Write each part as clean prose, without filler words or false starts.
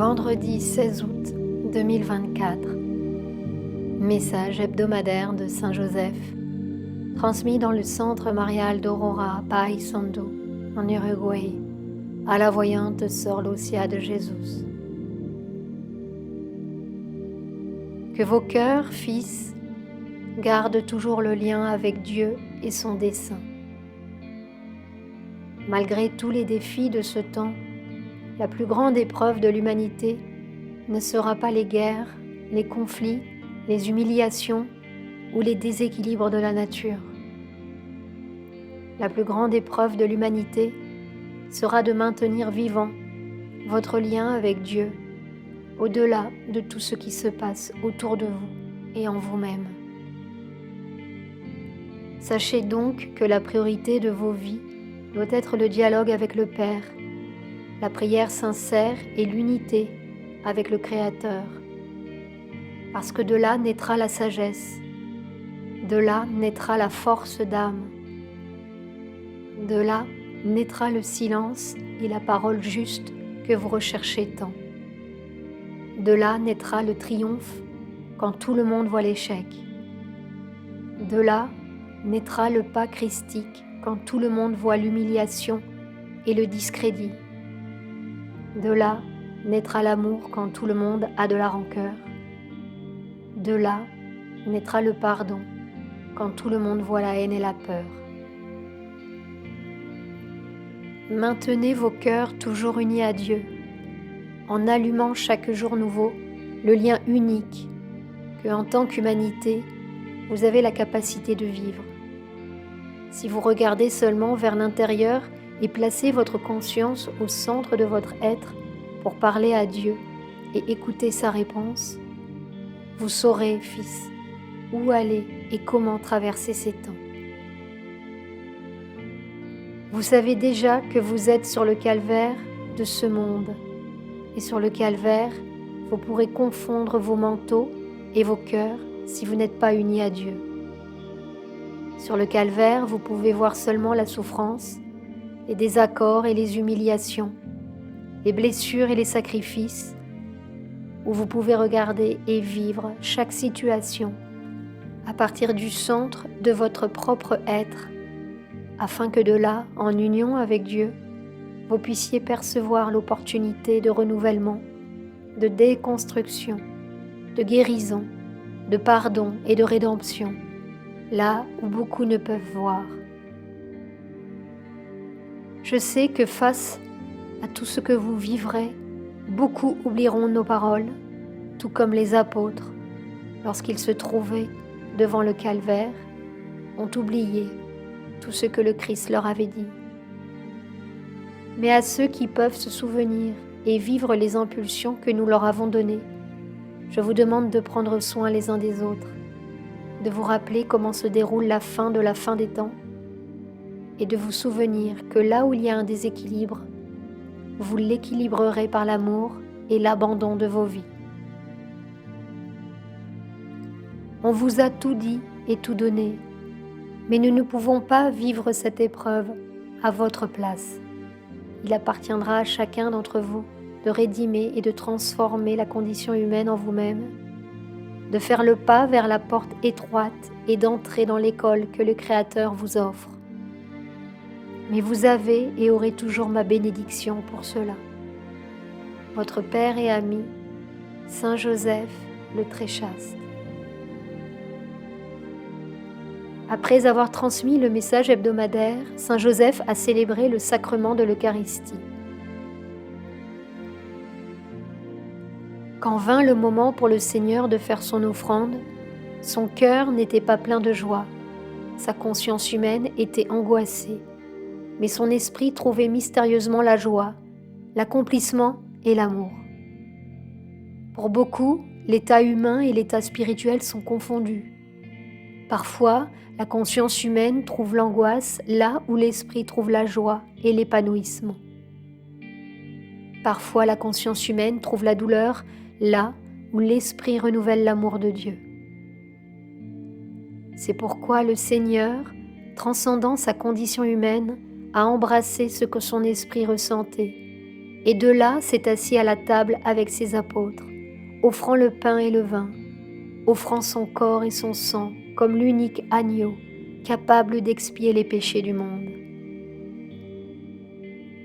Vendredi 16 août 2024. Message hebdomadaire de Saint Joseph, transmis dans le centre marial d'Aurora, Paysandú, en Uruguay, à la voyante Sœur Lucia de Jésus. Que vos cœurs, fils, gardent toujours le lien avec Dieu et son dessein. Malgré tous les défis de ce temps, la plus grande épreuve de l'humanité ne sera pas les guerres, les conflits, les humiliations ou les déséquilibres de la nature. La plus grande épreuve de l'humanité sera de maintenir vivant votre lien avec Dieu, au-delà de tout ce qui se passe autour de vous et en vous-même. Sachez donc que la priorité de vos vies doit être le dialogue avec le Père, la prière sincère et l'unité avec le Créateur. Parce que de là naîtra la sagesse, de là naîtra la force d'âme, de là naîtra le silence et la parole juste que vous recherchez tant. De là naîtra le triomphe quand tout le monde voit l'échec. De là naîtra le pas christique quand tout le monde voit l'humiliation et le discrédit. De là naîtra l'amour quand tout le monde a de la rancœur. De là naîtra le pardon quand tout le monde voit la haine et la peur. Maintenez vos cœurs toujours unis à Dieu, en allumant chaque jour nouveau le lien unique que, en tant qu'humanité, vous avez la capacité de vivre. Si vous regardez seulement vers l'intérieur et placez votre conscience au centre de votre être pour parler à Dieu et écouter sa réponse, vous saurez, fils, où aller et comment traverser ces temps. Vous savez déjà que vous êtes sur le calvaire de ce monde, et sur le calvaire, vous pourrez confondre vos manteaux et vos cœurs si vous n'êtes pas unis à Dieu. Sur le calvaire, vous pouvez voir seulement la souffrance, les désaccords et les humiliations, les blessures et les sacrifices, où vous pouvez regarder et vivre chaque situation à partir du centre de votre propre être, afin que de là, en union avec Dieu, vous puissiez percevoir l'opportunité de renouvellement, de déconstruction, de guérison, de pardon et de rédemption, là où beaucoup ne peuvent voir. Je sais que face à tout ce que vous vivrez, beaucoup oublieront nos paroles, tout comme les apôtres, lorsqu'ils se trouvaient devant le calvaire, ont oublié tout ce que le Christ leur avait dit. Mais à ceux qui peuvent se souvenir et vivre les impulsions que nous leur avons données, je vous demande de prendre soin les uns des autres, de vous rappeler comment se déroule la fin de la fin des temps, et de vous souvenir que là où il y a un déséquilibre, vous l'équilibrerez par l'amour et l'abandon de vos vies. On vous a tout dit et tout donné, mais nous ne pouvons pas vivre cette épreuve à votre place. Il appartiendra à chacun d'entre vous de rédimer et de transformer la condition humaine en vous-même, de faire le pas vers la porte étroite et d'entrer dans l'école que le Créateur vous offre. Mais vous avez et aurez toujours ma bénédiction pour cela. Votre Père et ami, Saint Joseph le Très Chaste. Après avoir transmis le message hebdomadaire, Saint Joseph a célébré le sacrement de l'Eucharistie. Quand vint le moment pour le Seigneur de faire son offrande, son cœur n'était pas plein de joie, sa conscience humaine était angoissée, mais son esprit trouvait mystérieusement la joie, l'accomplissement et l'amour. Pour beaucoup, l'état humain et l'état spirituel sont confondus. Parfois, la conscience humaine trouve l'angoisse là où l'esprit trouve la joie et l'épanouissement. Parfois, la conscience humaine trouve la douleur là où l'esprit renouvelle l'amour de Dieu. C'est pourquoi le Seigneur, transcendant sa condition humaine, a embrassé ce que son esprit ressentait et de là s'est assis à la table avec ses apôtres, offrant le pain et le vin, offrant son corps et son sang comme l'unique agneau capable d'expier les péchés du monde.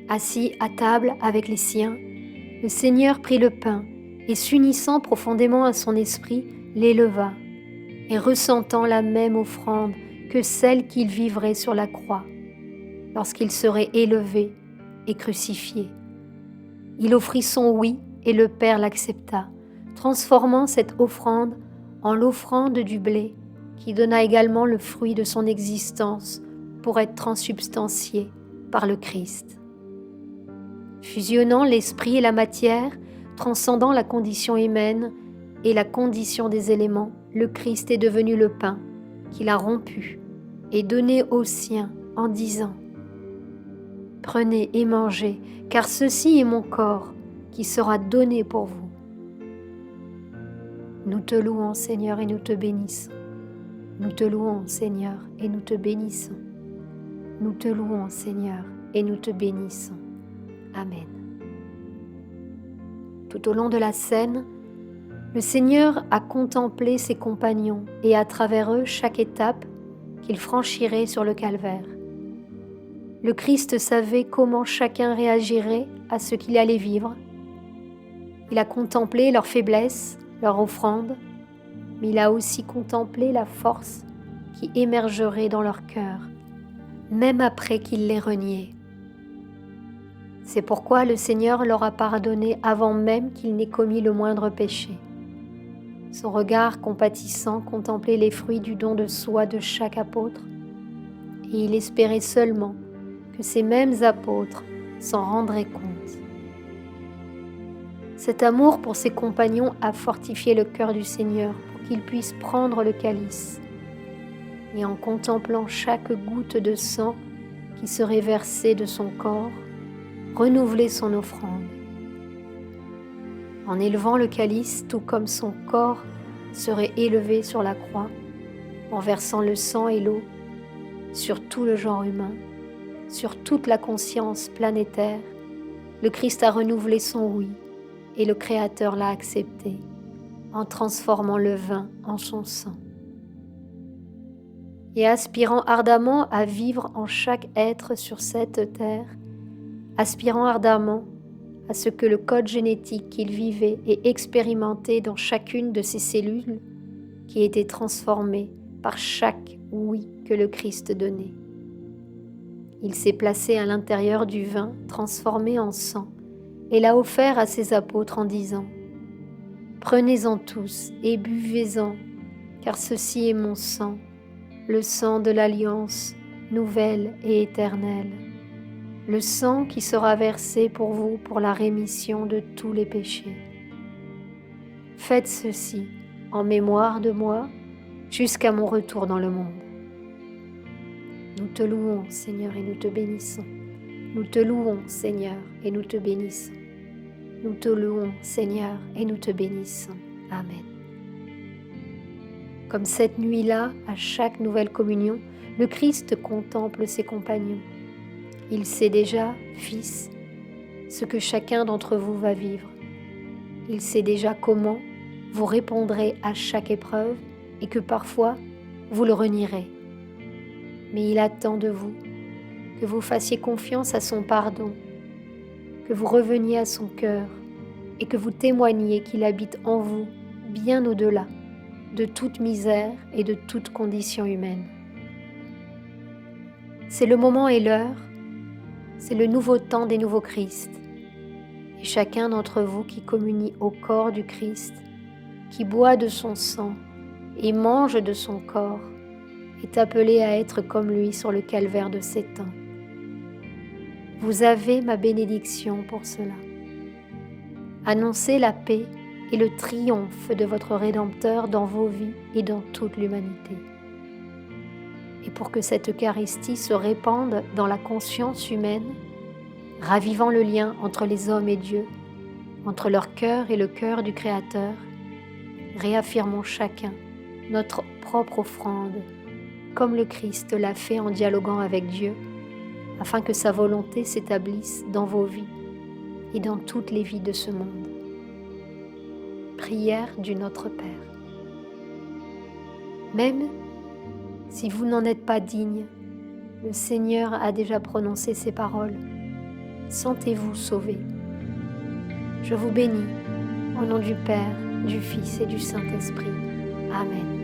Assis à table avec les siens, le Seigneur prit le pain et s'unissant profondément à son esprit, l'éleva, et ressentant la même offrande que celle qu'il vivrait sur la croix, lorsqu'il serait élevé et crucifié. Il offrit son oui et le Père l'accepta, transformant cette offrande en l'offrande du blé, qui donna également le fruit de son existence pour être transubstantié par le Christ. Fusionnant l'esprit et la matière, transcendant la condition humaine et la condition des éléments, le Christ est devenu le pain qu'il a rompu et donné aux siens en disant « Prenez et mangez, car ceci est mon corps qui sera donné pour vous. » Nous te louons, Seigneur, et nous te bénissons. Nous te louons, Seigneur, et nous te bénissons. Nous te louons, Seigneur, et nous te bénissons. Amen. Tout au long de la scène, le Seigneur a contemplé ses compagnons et à travers eux chaque étape qu'il franchirait sur le calvaire. Le Christ savait comment chacun réagirait à ce qu'il allait vivre. Il a contemplé leur faiblesse, leur offrande, mais il a aussi contemplé la force qui émergerait dans leur cœur, même après qu'il les reniait. C'est pourquoi le Seigneur leur a pardonné avant même qu'ils n'aient commis le moindre péché. Son regard compatissant contemplait les fruits du don de soi de chaque apôtre, et il espérait seulement que ces mêmes apôtres s'en rendraient compte. Cet amour pour ses compagnons a fortifié le cœur du Seigneur pour qu'il puisse prendre le calice, et en contemplant chaque goutte de sang qui serait versée de son corps, renouveler son offrande. En élevant le calice, tout comme son corps serait élevé sur la croix, en versant le sang et l'eau sur tout le genre humain, sur toute la conscience planétaire, le Christ a renouvelé son oui et le Créateur l'a accepté en transformant le vin en son sang. Et aspirant ardemment à vivre en chaque être sur cette terre, aspirant ardemment à ce que le code génétique qu'il vivait et expérimentait dans chacune de ses cellules, qui était transformé par chaque oui que le Christ donnait. Il s'est placé à l'intérieur du vin transformé en sang et l'a offert à ses apôtres en disant « Prenez-en tous et buvez-en, car ceci est mon sang, le sang de l'alliance nouvelle et éternelle. Le sang qui sera versé pour vous pour la rémission de tous les péchés. Faites ceci en mémoire de moi jusqu'à mon retour dans le monde. » Nous te louons, Seigneur, et nous te bénissons. Nous te louons, Seigneur, et nous te bénissons. Nous te louons, Seigneur, et nous te bénissons. Amen. Comme cette nuit-là, à chaque nouvelle communion, le Christ contemple ses compagnons. Il sait déjà, Fils, ce que chacun d'entre vous va vivre. Il sait déjà comment vous répondrez à chaque épreuve et que parfois vous le renierez. Mais il attend de vous que vous fassiez confiance à son pardon, que vous reveniez à son cœur et que vous témoigniez qu'il habite en vous bien au-delà de toute misère et de toute condition humaine. C'est le moment et l'heure. C'est le nouveau temps des nouveaux Christ. Et chacun d'entre vous qui communie au corps du Christ, qui boit de son sang et mange de son corps, est appelé à être comme lui sur le calvaire de ses temps. Vous avez ma bénédiction pour cela. Annoncez la paix et le triomphe de votre Rédempteur dans vos vies et dans toute l'humanité. Et pour que cette Eucharistie se répande dans la conscience humaine, ravivant le lien entre les hommes et Dieu, entre leur cœur et le cœur du Créateur, réaffirmons chacun notre propre offrande, comme le Christ l'a fait en dialoguant avec Dieu, afin que sa volonté s'établisse dans vos vies et dans toutes les vies de ce monde. Prière du Notre Père. Même si vous n'en êtes pas digne, le Seigneur a déjà prononcé ces paroles. Sentez-vous sauvé. Je vous bénis, au nom du Père, du Fils et du Saint-Esprit. Amen.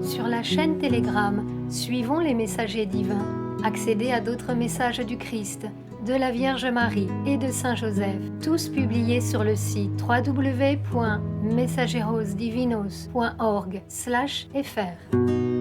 Sur la chaîne Telegram, suivons les messagers divins. Accédez à d'autres messages du Christ, de la Vierge Marie et de Saint Joseph, tous publiés sur le site www.mensajerosdivinos.org/fr.